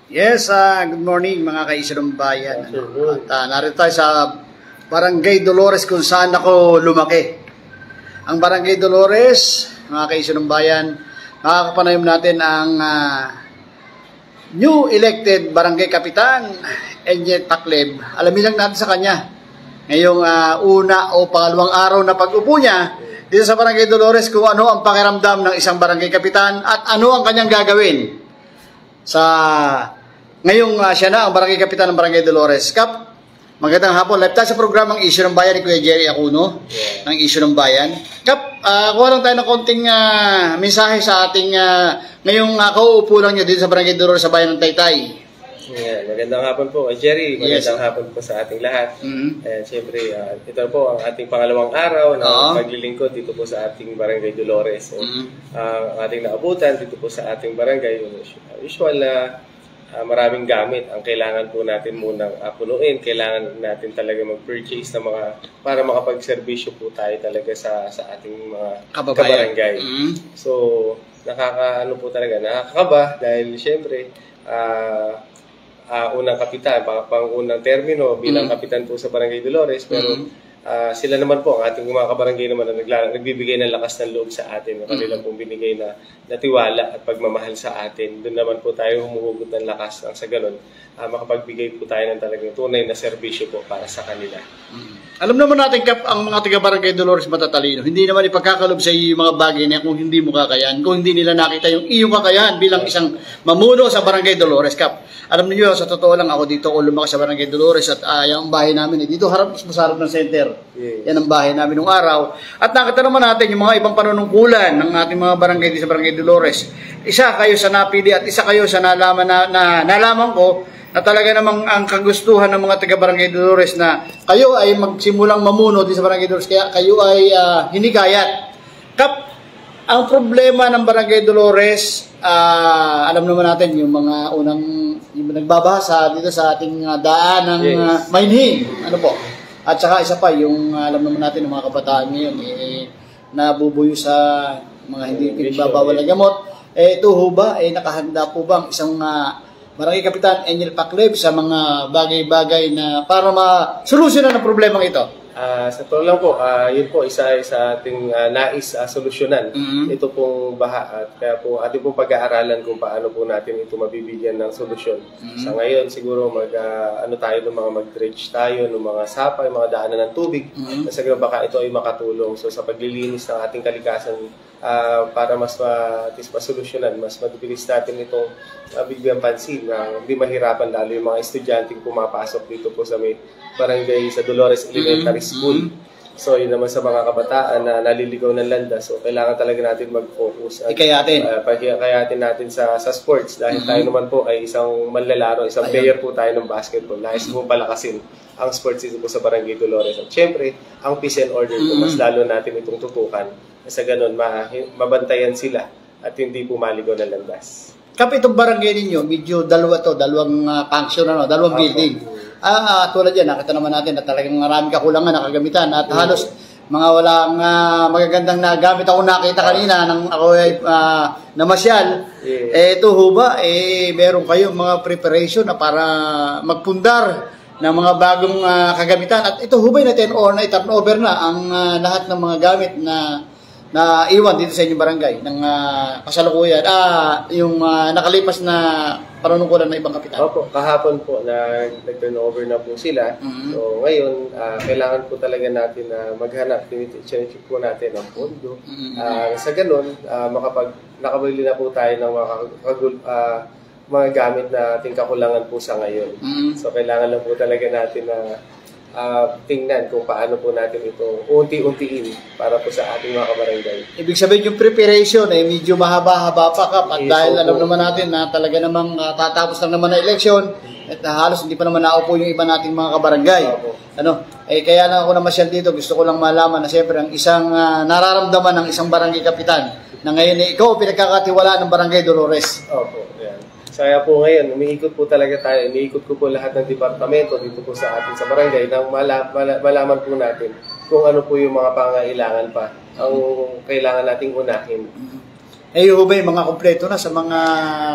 Yes, good morning mga kaisunong bayan. At narito tayo sa Barangay Dolores kung saan ako lumaki. Ang Barangay Dolores, mga kaisunong bayan, makakapanayam natin ang new elected Barangay Kapitan, Enjet Tacleb. Alamin lang natin sa kanya ngayong una o pangalawang araw na pag-upo niya dito sa Barangay Dolores kung ano ang pakiramdam ng isang Barangay Kapitan at ano ang kanyang gagawin sa ngayong siya na ang Barangay Kapitan ng Barangay Dolores. Kap, magandang hapon. Live tayo sa programang Issue ng Bayan ni Kuya Jerry Acuno ng Issue ng Bayan. Kap, kuha lang tayo ng konting mensahe sa ating ngayong kauupo lang niya dito sa Barangay Dolores sa Bayan ng Taytay. Yeah, magandang hapon po kay Jerry. Magandang hapon po sa ating lahat. And siyempre, ito po ang ating pangalawang araw na paglilingkod dito po sa ating Barangay Dolores. So, ang ating naabutan dito po sa ating barangay, usual na maraming gamit ang kailangan po natin munang punuin. Kailangan natin talaga mag-purchase ng mga para makapag-serbisyo po tayo talaga sa ating mga kabarangay. So, nakakaano po talaga, nakakaba dahil siyempre unang kapitan, pang-unang termino bilang kapitan po sa Barangay Dolores, pero sila naman po, ang ating mga kabarangay naman na nagbibigay ng lakas ng loob sa atin, ang kanilang pong binigay na tiwala at pagmamahal sa atin. Doon naman po tayo humuhugot ng lakas ang sa ganun, makapagbigay po tayo ng talagang tunay na serbisyo po para sa kanila. Alam naman natin, Kap, ang mga taga-Barangay Dolores matatalino. Hindi naman ipagkakalob sa iyo yung mga bagay na kung hindi mo kakayahan, kung hindi nila nakita yung iyong kakayahan bilang isang mamuno sa Barangay Dolores, Kap. Alam niyo, sa totoo lang, ako dito ako lumaki sa Barangay Dolores at yung bahay namin, dito harap sa harap ng center. Yan ang bahay namin nung araw. At nakita naman natin yung mga ibang panunungkulan ng ating mga barangay dito sa Barangay Dolores. Isa kayo sa napili at isa kayo sa nalaman nalaman ko na talaga namang ang kagustuhan ng mga taga-Barangay Dolores na kayo ay magsimulang mamuno dito sa Barangay Dolores, kaya kayo ay hinikayat. Kap, ang problema ng Barangay Dolores, alam naman natin yung mga unang yung nagbabasa dito sa ating daan ng Mainhin. Ano po? At saka isa pa, yung alam naman natin ng mga kabataan ngayon, nabubuyo sa mga hindi pinagbabawal na gamot. Ito ho ba, nakahanda po bang isang Barangay Kapitan Enjet Tacleb sa mga bagay-bagay na para ma-solusyonan ang problemang ito? Sa totoo lang po, yun po isa sa ating nais solusyonan. Ito pong baha at kaya po ating pong pag-aaralan kung paano po natin ito mabibigyan ng solusyon. Sa ngayon siguro tayo ng mga mag-dredge tayo ng mga sapa, yung mga daanan ng tubig. Kasi baka ito ay makatulong sa paglilinis ng ating kalikasan para mas masolusyonan, mas mabilis natin itong bigyan pansin na hindi mahirapan lalo yung mga estudyanteng pumapasok dito po sa may barangay sa Dolores Elementary School. So, yun naman sa mga kabataan na naliligaw ng landas. So, kailangan talaga natin mag-focus. Kayatin natin sa sports. Dahil tayo naman po ay isang manlalaro, isang player po tayo ng basketball. Nais po palakasin ang sports dito po sa Barangay Dolores. At syempre, ang peace and order po, mas lalo natin itong tutukan. Sa ganun, mabantayan sila at hindi po maligaw ng landas. Kap, itong barangay ninyo, medyo dalawang function, dalawang building. Tulad yan, nakita naman natin na talagang maraming kakulangan na kagamitan at halos mga walang magagandang nagamit ako nakita kanina nang ako ay namasyal. Ito ho ba, meron kayong mga preparation na para magpundar ng mga bagong kagamitan at ito ho ba na-turn over na ang lahat ng mga gamit na iwan dito sa inyong barangay ng kasalukuyan, yung nakalipas na panunungkulan ng ibang kapitan? Opo, kahapon po nag-turnover na po sila. So ngayon, kailangan po talaga natin na maghanap, check po natin ang pondo. Sa ganun, nakabili na po tayo ng mga gamit na ating kakulangan po sa ngayon. So kailangan lang po talaga natin na tingnan kung paano po natin ito unti-untiin para po sa ating mga kabarangay. Ibig sabihin yung preparation medyo mahaba-haba pa, Kap, at dahil alam naman natin na talaga namang tatapos lang naman na eleksyon at halos hindi pa naman naupo yung iba nating mga kabarangay. Kaya na ako namasyal dito, gusto ko lang malaman na siyempre ang isang nararamdaman ng isang barangay kapitan na ngayon ikaw pinagkakatiwalaan ng Barangay Dolores. Opo, yan. Kaya po ngayon, umiikot po talaga tayo. Umiikot ko po lahat ng departamento dito po sa atin sa barangay nang malaman po natin kung ano po yung mga pangailangan pa ang kailangan nating unahin. Eh, ba yung mga kompleto na sa mga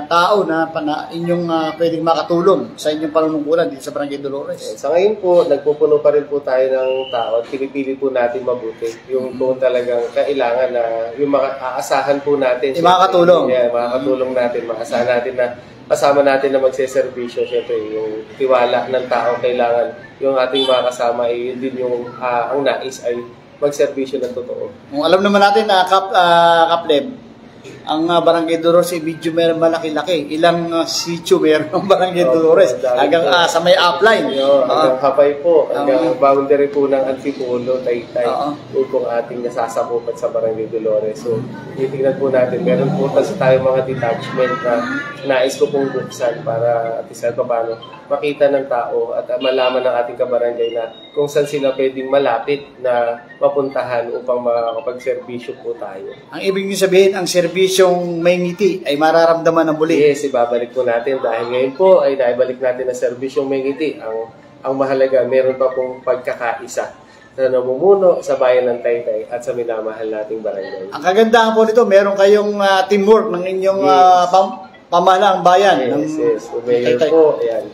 tao na inyong pwedeng makatulong sa inyong panunungkulan dito sa Barangay Dolores? Sa ngayon po, nagpupuno pa rin po tayo ng tao at pinipili po natin mabuti. Yung po talagang kailangan na yung aasahan po natin. Yung makakatulong. Yeah, makakatulong natin. Maasahan natin na kasama natin na magseservisyo. Siyempre, yung tiwala ng tao kailangan yung ating mga kasama ay yun din yung ang nais ay magserbisyo ng totoo. Kung alam naman natin na Kapleb, ang Barangay Dolores ay medyo meron malaki-laki. Ilang sitio meron ng Barangay Dolores. Hanggang sa may upline. Hanggang Hapay po. Hanggang boundary po ng Antipolo, Taytay. Yun pong ating nasasakupan sa Barangay Dolores. So, titignan po natin. Meron po tayo mga detachment na nais ko pong buksan para at isa pa paano makita ng tao at malaman ng ating kabarangay na kung saan sila pwedeng malapit na mapuntahan upang makapag-servisyo po tayo. Ang ibig niyo sabihin, ang serbisyong may ngiti ay mararamdaman ng muli. Yes, ibabalik po natin dahil ngayon po ay naibalik natin na serbisyong may ngiti. Ang mahalaga, meron pa pong pagkakaisa na namumuno sa bayan ng Taytay at sa minamahal nating barangay. Ang kagandahan po nito, meron kayong teamwork ng inyong pamahalaang bayan. Yes. Mayor po, ayan.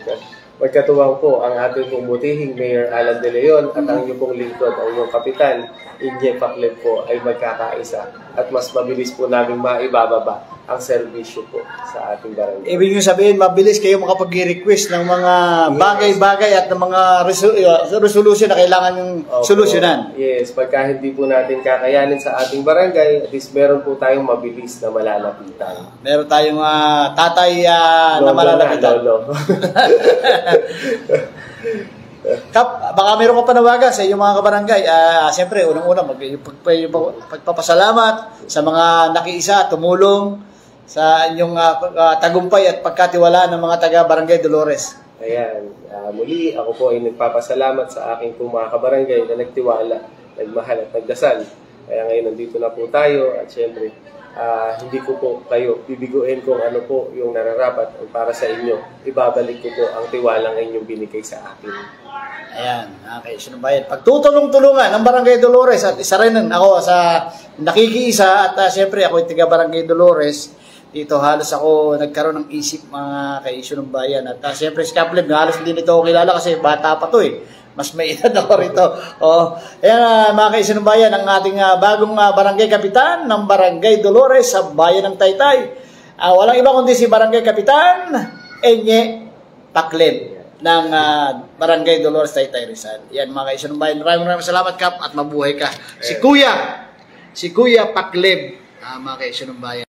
Magkatuwang po ang ating pumutihing Mayor Alan De Leon at ang inyong pong lingkod, ang inyong kapitan, Inye Pakleb po ay magkakaisa at mas mabilis po namin maibababa ang serbisyo po sa ating barangay. Ibig nyo sabihin, mabilis kayo makapag-request ng mga bagay-bagay at ng mga resolution na kailangan yung solusyonan. Yes, pagka hindi po natin kakayanin sa ating barangay, at least meron po tayong mabilis na malalapitan. Meron tayong tatay na malalapitan. Lolo. Kap, baka meron ka panawagan sa inyong mga kabarangay. Siyempre, unang-una, pagpapasalamat sa mga nakiisa, tumulong sa inyong tagumpay at pagkatiwalaan ng mga taga-Barangay Dolores. Ayan, muli ako po ay nagpapasalamat sa aking mga kabarangay na nagtiwala, nagmahal at nagdasal. Kaya ngayon nandito na po tayo at siyempre, hindi ko po kayo bibiguin kung ano po yung nararapat para sa inyo. Ibabalik ko po ang tiwalang inyong binigay sa akin. Ayan, okay, Sinumbayan. Pagtutulong-tulungan ng Barangay Dolores at isa rin ako sa nakikiisa at siyempre ako yung taga-Barangay Dolores. Dito halos ako nagkaroon ng isip mga ka-Sinumbayan. At siyempre si Kapleb, halos hindi nito ako kilala kasi bata pa to eh. Mas may edad ako rito. Ayan mga ka-Sinumbayan, ang ating bagong barangay kapitan ng Barangay Dolores sa bayan ng Taytay. Walang iba kundi si Barangay Kapitan Inye Pakleb ng Barangay Dolores, Taytay, Rizal. Yan mga ka-Sinumbayan. Maraming salamat, Kap, at mabuhay ka. Si Kuya Pakleb, mga ka-Sinumbayan.